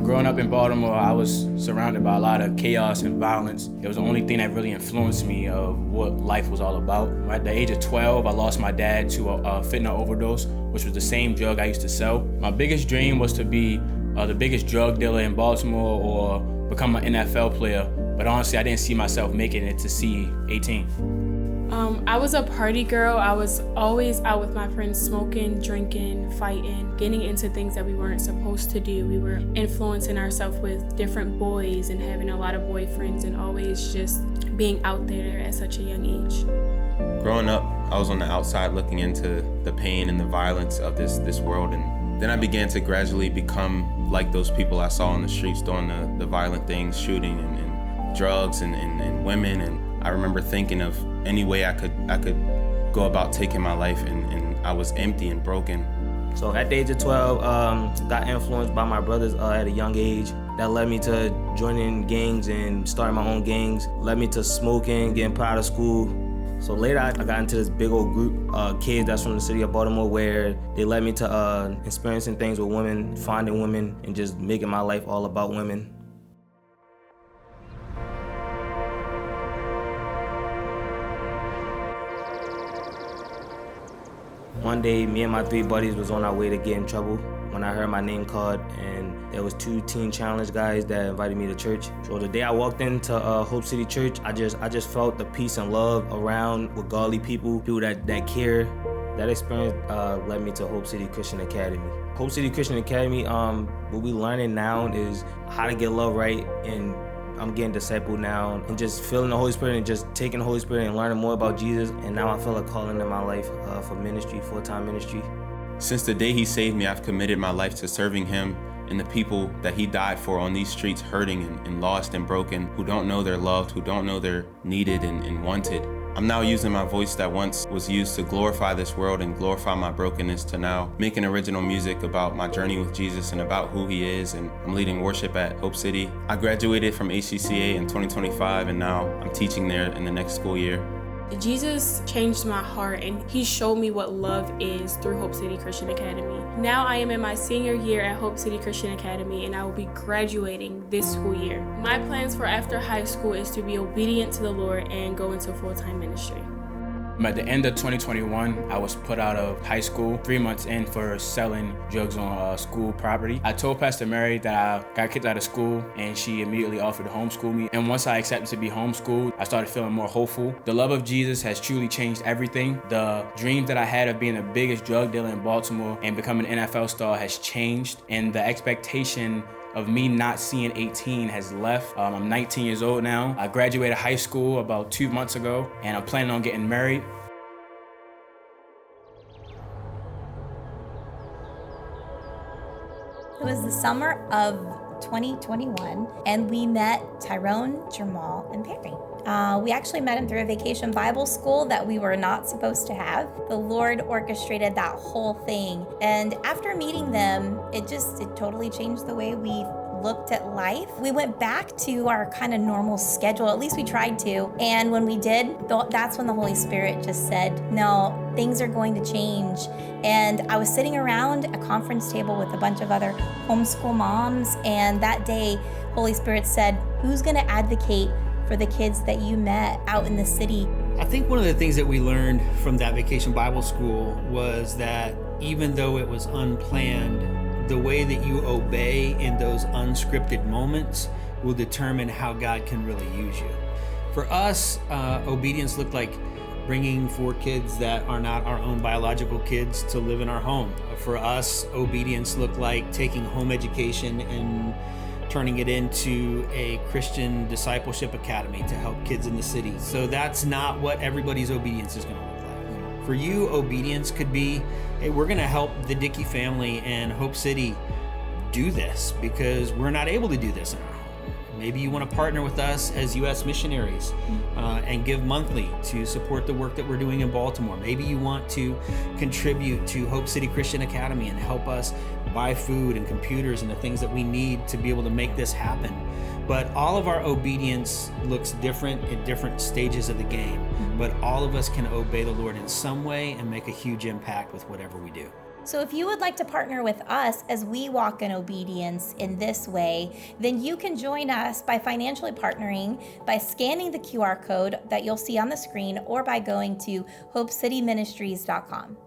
Growing up in Baltimore, I was surrounded by a lot of chaos and violence. It was the only thing that really influenced me of what life was all about. At the age of 12, I lost my dad to a fentanyl overdose, which was the same drug I used to sell. My biggest dream was to be the biggest drug dealer in Baltimore or become an NFL player, but honestly, I didn't see myself making it to C18. I was a party girl. I was always out with my friends smoking, drinking, fighting, getting into things that we weren't supposed to do. We were influencing ourselves with different boys and having a lot of boyfriends and always just being out there at such a young age. Growing up, I was on the outside looking into the pain and the violence of this world, and then I began to gradually become like those people I saw on the streets doing the violent things, shooting and drugs and women. And I remember thinking of any way I could go about taking my life, and I was empty and broken. So at the age of 12, got influenced by my brothers at a young age. That led me to joining gangs and starting my own gangs. Led me to smoking, getting put out of school. So later I got into this big old group of kids that's from the city of Baltimore, where they led me to experiencing things with women, finding women, and just making my life all about women. One day, me and my 3 buddies was on our way to get in trouble when I heard my name called, and there was 2 Teen Challenge guys that invited me to church. So the day I walked into Hope City Church, I just felt the peace and love around with godly people that care. That experience led me to Hope City Christian Academy. Hope City Christian Academy, what we learning now is how to get love right, and I'm getting discipled now, and just feeling the Holy Spirit and just taking the Holy Spirit and learning more about Jesus. And now I feel a calling in my life for ministry, full-time ministry. Since the day he saved me, I've committed my life to serving him and the people that he died for on these streets, hurting and lost and broken, who don't know they're loved, who don't know they're needed and wanted. I'm now using my voice that once was used to glorify this world and glorify my brokenness to now making original music about my journey with Jesus and about who he is, and I'm leading worship at Hope City. I graduated from HCCA in 2025, and now I'm teaching there in the next school year. Jesus changed my heart, and he showed me what love is through Hope City Christian Academy. Now I am in my senior year at Hope City Christian Academy, and I will be graduating this school year. My plans for after high school is to be obedient to the Lord and go into full-time ministry. At the end of 2021, I was put out of high school 3 months in for selling drugs on school property. I told Pastor Mary that I got kicked out of school, and she immediately offered to homeschool me. And once I accepted to be homeschooled, I started feeling more hopeful. The love of Jesus has truly changed everything. The dream that I had of being the biggest drug dealer in Baltimore and becoming an NFL star has changed, and the expectation of me not seeing 18 has left. I'm 19 years old now. I graduated high school about 2 months ago, and I'm planning on getting married. It was the summer of 2021, and we met Tyrone, Jamal, and Perry. We actually met him through a vacation Bible school that we were not supposed to have. The Lord orchestrated that whole thing. And after meeting them, it totally changed the way we looked at life. We went back to our kind of normal schedule, at least we tried to. And when we did, that's when the Holy Spirit just said, no, things are going to change. And I was sitting around a conference table with a bunch of other homeschool moms, and that day, Holy Spirit said, who's gonna advocate for the kids that you met out in the city? I think one of the things that we learned from that vacation Bible school was that even though it was unplanned, the way that you obey in those unscripted moments will determine how God can really use you. For us, obedience looked like bringing 4 kids that are not our own biological kids to live in our home. For us, obedience looked like taking home education and turning it into a Christian discipleship academy to help kids in the city. So that's not what everybody's obedience is gonna look like. For you, obedience could be, hey, we're gonna help the Dickey family and Hope City do this because we're not able to do this in our home. Maybe you want to partner with us as U.S. missionaries and give monthly to support the work that we're doing in Baltimore. Maybe you want to contribute to Hope City Christian Academy and help us buy food and computers and the things that we need to be able to make this happen. But all of our obedience looks different at different stages of the game. But all of us can obey the Lord in some way and make a huge impact with whatever we do. So if you would like to partner with us as we walk in obedience in this way, then you can join us by financially partnering by scanning the QR code that you'll see on the screen or by going to hopecityministries.com.